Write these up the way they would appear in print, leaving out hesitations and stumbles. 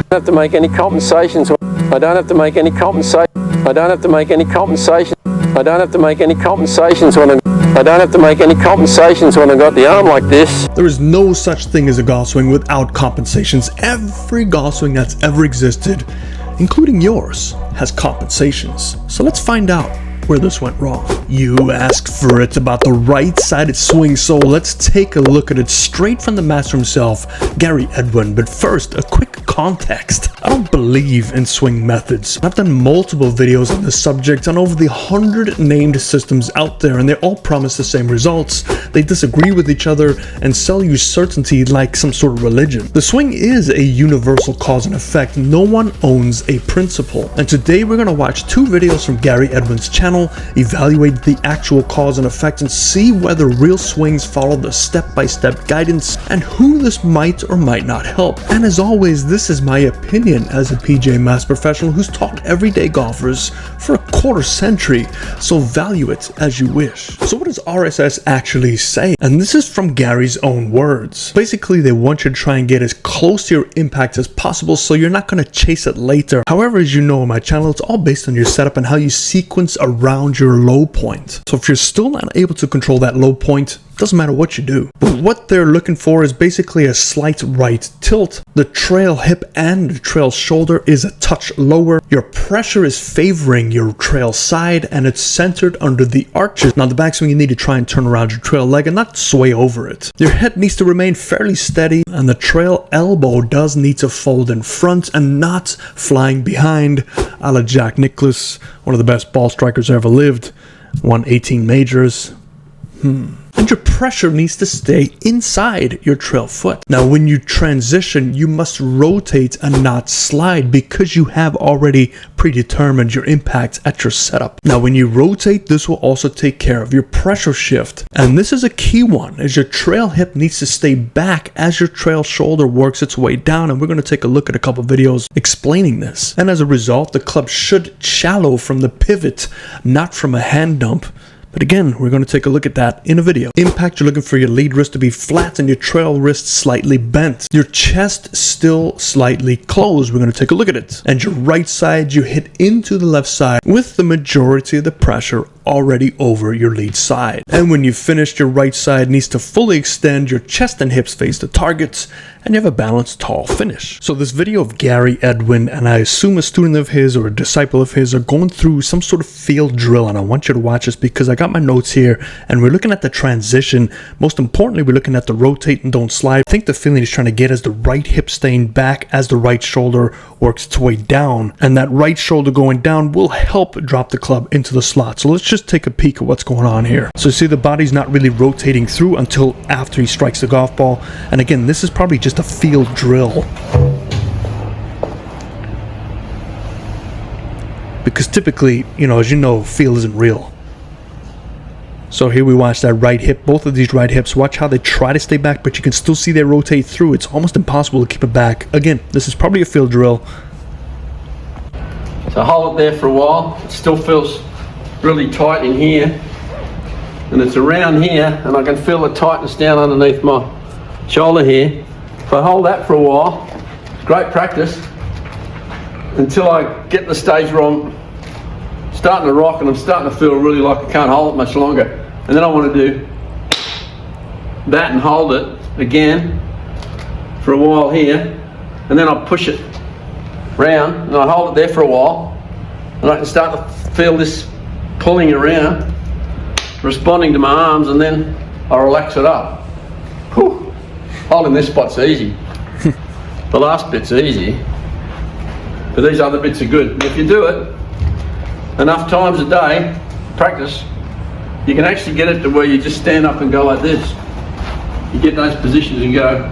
I don't have to make any compensations. I don't have to make any compensation. I don't have to make any compensation. I don't have to make any compensations when I don't have to make any compensations when I got the arm like this. There is no such thing as a golf swing without compensations. Every golf swing that's ever existed, including yours, has compensations. So let's find out where this went wrong. You asked for it about the right-sided swing, so let's take a look at it straight from the master himself, Gary Edwin. But first, a quick context. I don't believe in swing methods. I've done multiple videos on this subject on over the 100 named systems out there, and they all promise the same results. They disagree with each other and sell you certainty like some sort of religion. The swing is a universal cause and effect. No one owns a principle. And today we're going to watch two videos from Gary Edwin's channel, evaluate the actual cause and effect, and see whether real swings follow the step-by-step guidance and who this might or might not help. And as always, this is my opinion as a PGA Master Professional who's taught everyday golfers for a quarter century, so value it as you wish. So what does RSS actually say? And this is from Gary's own words. Basically, they want you to try and get as close to your impact as possible so you're not going to chase it later. However, as you know in my channel, it's all based on your setup and how you sequence around your low point. So if you're still not able to control that low point, doesn't matter what you do. But what they're looking for is basically a slight right tilt. The trail hip and the trail shoulder is a touch lower. Your pressure is favoring your trail side and it's centered under the arches. Now the backswing, you need to try and turn around your trail leg and not sway over it. Your head needs to remain fairly steady and the trail elbow does need to fold in front and not flying behind, a la Jack Nicklaus, one of the best ball strikers ever lived, won 18 majors. And your pressure needs to stay inside your trail foot. Now when you transition, you must rotate and not slide because you have already predetermined your impact at your setup. Now when you rotate, this will also take care of your pressure shift. And this is a key one, as your trail hip needs to stay back as your trail shoulder works its way down. And we're going to take a look at a couple videos explaining this. And as a result, the club should shallow from the pivot, not from a hand dump. But again, we're going to take a look at that in a video. Impact, you're looking for your lead wrist to be flat and your trail wrist slightly bent. Your chest still slightly closed. We're going to take a look at it. And your right side, you hit into the left side with the majority of the pressure already over your lead side. And when you've finished, your right side needs to fully extend, your chest and hips face the targets, and you have a balanced, tall finish. So this video of Gary Edwin, and I assume a student of his or a disciple of his, are going through some sort of field drill, and I want you to watch this because I got my notes here, and we're looking at the transition. Most importantly, we're looking at the rotate and don't slide. I think the feeling he's trying to get is the right hip staying back as the right shoulder works its way down, and that right shoulder going down will help drop the club into the slot. So let's just take a peek at what's going on here. So you see the body's not really rotating through until after he strikes the golf ball. And again, this is probably just a field drill, because typically, as you know, field isn't real. So here we watch that right hip, both of these right hips. Watch how they try to stay back, but you can still see they rotate through. It's almost impossible to keep it back. Again, this is probably a field drill. So hold it there for a while. It still feels really tight in here. And it's around here, and I can feel the tightness down underneath my shoulder here. If I hold that for a while, it's great practice, until I get to the stage where I'm starting to rock and I'm starting to feel really like I can't hold it much longer. And then I want to do that and hold it again for a while here, and then I'll push it round and I hold it there for a while, and I can start to feel this pulling around, responding to my arms, and then I relax it up. Whew. Holding this spot's easy. The last bit's easy, but these other bits are good. And if you do it enough times a day, practice, you can actually get it to where you just stand up and go like this. You get those positions and go,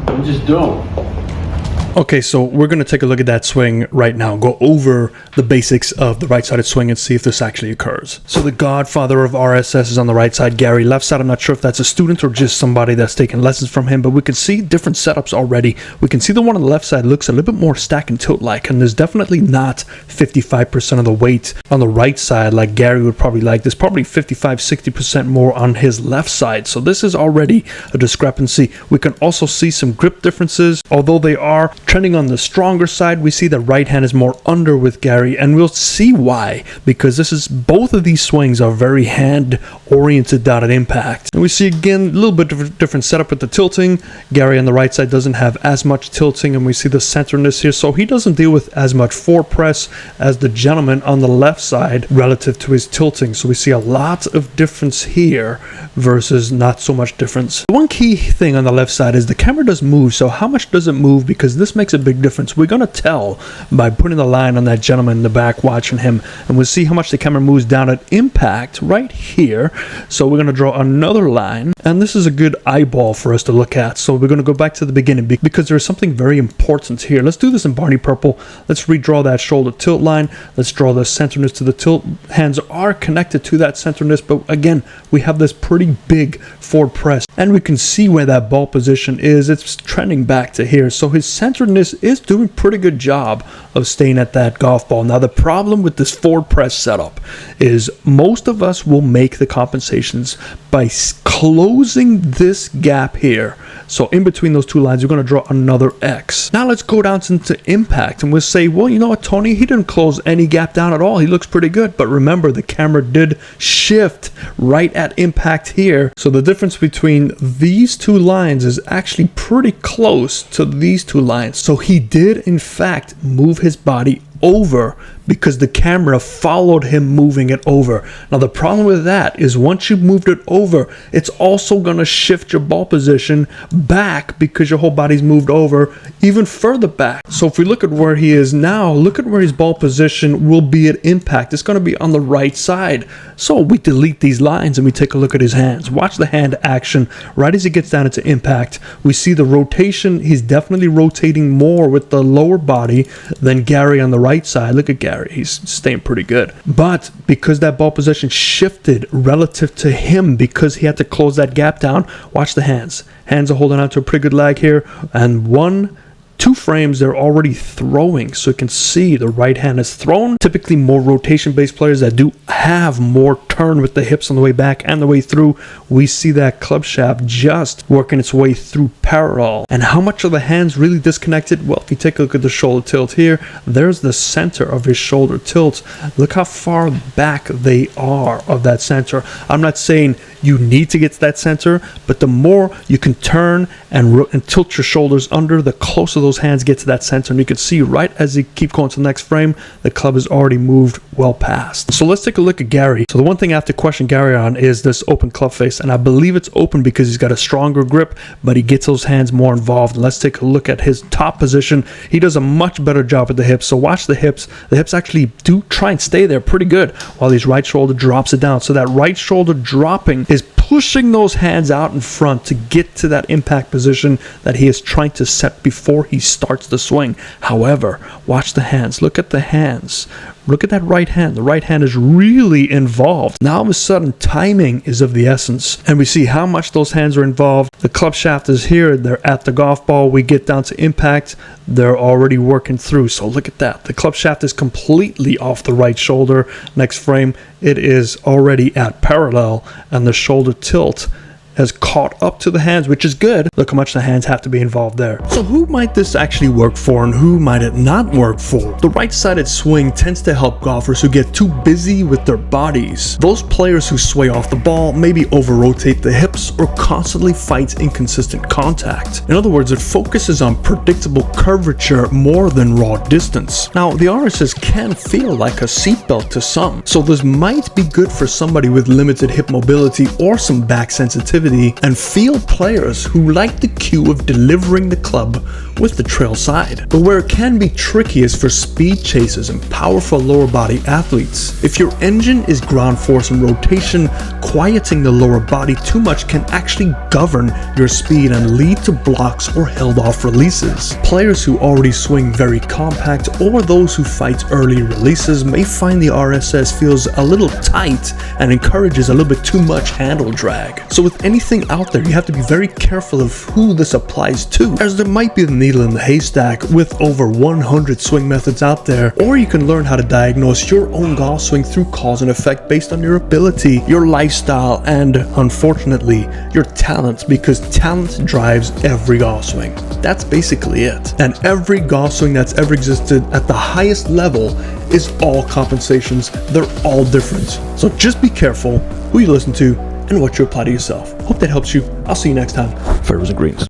and just do them. Okay, so we're going to take a look at that swing right now, go over the basics of the right-sided swing and see if this actually occurs. So the godfather of RSS is on the right side, Gary. Left side, I'm not sure if that's a student or just somebody that's taking lessons from him, but we can see different setups already. We can see the one on the left side looks a little bit more stack and tilt-like, and there's definitely not 55% of the weight on the right side like Gary would probably like. There's probably 55-60% more on his left side, so this is already a discrepancy. We can also see some grip differences. Although they are trending on the stronger side, we see the right hand is more under with Gary, and we'll see why, because both of these swings are very hand oriented down at impact. And we see again a little bit different setup with the tilting. Gary on the right side doesn't have as much tilting, and we see the centerness here, so he doesn't deal with as much forward press as the gentleman on the left side relative to his tilting. So we see a lot of difference here versus not so much difference. The one key thing on the left side is the camera does move. So how much does it move? Because this makes a big difference. We're gonna tell by putting the line on that gentleman in the back watching him, and we'll see how much the camera moves down at impact right here. So we're gonna draw another line, and this is a good eyeball for us to look at. So we're gonna go back to the beginning because there's something very important here. Let's do this in Barney Purple. Let's redraw that shoulder tilt line. Let's draw the centerness to the tilt. Hands are connected to that centerness, but again, we have this pretty big forward press, and we can see where that ball position is. It's trending back to here, so his centeredness is doing a pretty good job of staying at that golf ball. Now the problem with this forward press setup is most of us will make the compensations by closing this gap here. So in between those two lines, we're going to draw another X. Now let's go down into impact, and we'll say, well, you know what, Tony, he didn't close any gap down at all. He looks pretty good. But remember, the camera did shift right at impact here. So the difference between these two lines is actually pretty close to these two lines. So he did, in fact, move his body over because the camera followed him moving it over. Now the problem with that is once you've moved it over, it's also going to shift your ball position back because your whole body's moved over even further back. So if we look at where he is now, look at where his ball position will be at impact. It's going to be on the right side. So we delete these lines and we take a look at his hands. Watch the hand action right as he gets down into impact. We see the rotation. He's definitely rotating more with the lower body than Gary on the right side. Look at Gary. He's staying pretty good. But because that ball position shifted relative to him because he had to close that gap down, watch the hands. Hands are holding on to a pretty good lag here. And 2 frames, they're already throwing. So you can see the right hand is thrown. Typically more rotation-based players that do have more turn with the hips on the way back and the way through, we see that club shaft just working its way through parallel. And how much are the hands really disconnected? Well, if you take a look at the shoulder tilt here, there's the center of his shoulder tilt. Look how far back they are of that center. I'm not saying you need to get to that center, but the more you can turn and tilt your shoulders under, the closer those hands get to that center. And you can see right as you keep going to the next frame, the club has already moved well past. So let's take a look at Gary. So the one thing I have to question Gary on is this open club face, and I believe it's open because he's got a stronger grip, but he gets those hands more involved. Let's take a look at his top position. He does a much better job with the hips. So watch the hips. The hips actually do try and stay there pretty good while his right shoulder drops it down. So that right shoulder dropping is pushing those hands out in front to get to that impact position that he is trying to set before he starts the swing. However, watch the hands. Look at the hands. Look at that right hand. The right hand is really involved. Now all of a sudden, timing is of the essence. And we see how much those hands are involved. The club shaft is here. They're at the golf ball. We get down to impact. They're already working through. So look at that. The club shaft is completely off the right shoulder. Next frame, it is already at parallel. And the shoulder tilt has caught up to the hands, which is good. Look how much the hands have to be involved there. So who might this actually work for and who might it not work for? The right-sided swing tends to help golfers who get too busy with their bodies. Those players who sway off the ball, maybe over-rotate the hips, or constantly fight inconsistent contact. In other words, it focuses on predictable curvature more than raw distance. Now, the RSS can feel like a seatbelt to some, so this might be good for somebody with limited hip mobility or some back sensitivity. activity, and field players who like the cue of delivering the club with the trail side. But where it can be tricky is for speed chasers and powerful lower body athletes. If your engine is ground force and rotation, quieting the lower body too much can actually govern your speed and lead to blocks or held off releases. Players who already swing very compact or those who fight early releases may find the RSS feels a little tight and encourages a little bit too much handle drag. So with anything out there, you have to be very careful of who this applies to, as there might be the needle in the haystack with over 100 swing methods out there, or you can learn how to diagnose your own golf swing through cause and effect based on your ability, your lifestyle, and unfortunately, your talent, because talent drives every golf swing. That's basically it. And every golf swing that's ever existed at the highest level is all compensations. They're all different. So just be careful who you listen to and what you apply to yourself. Hope that helps you. I'll see you next time. Fairways and Greens.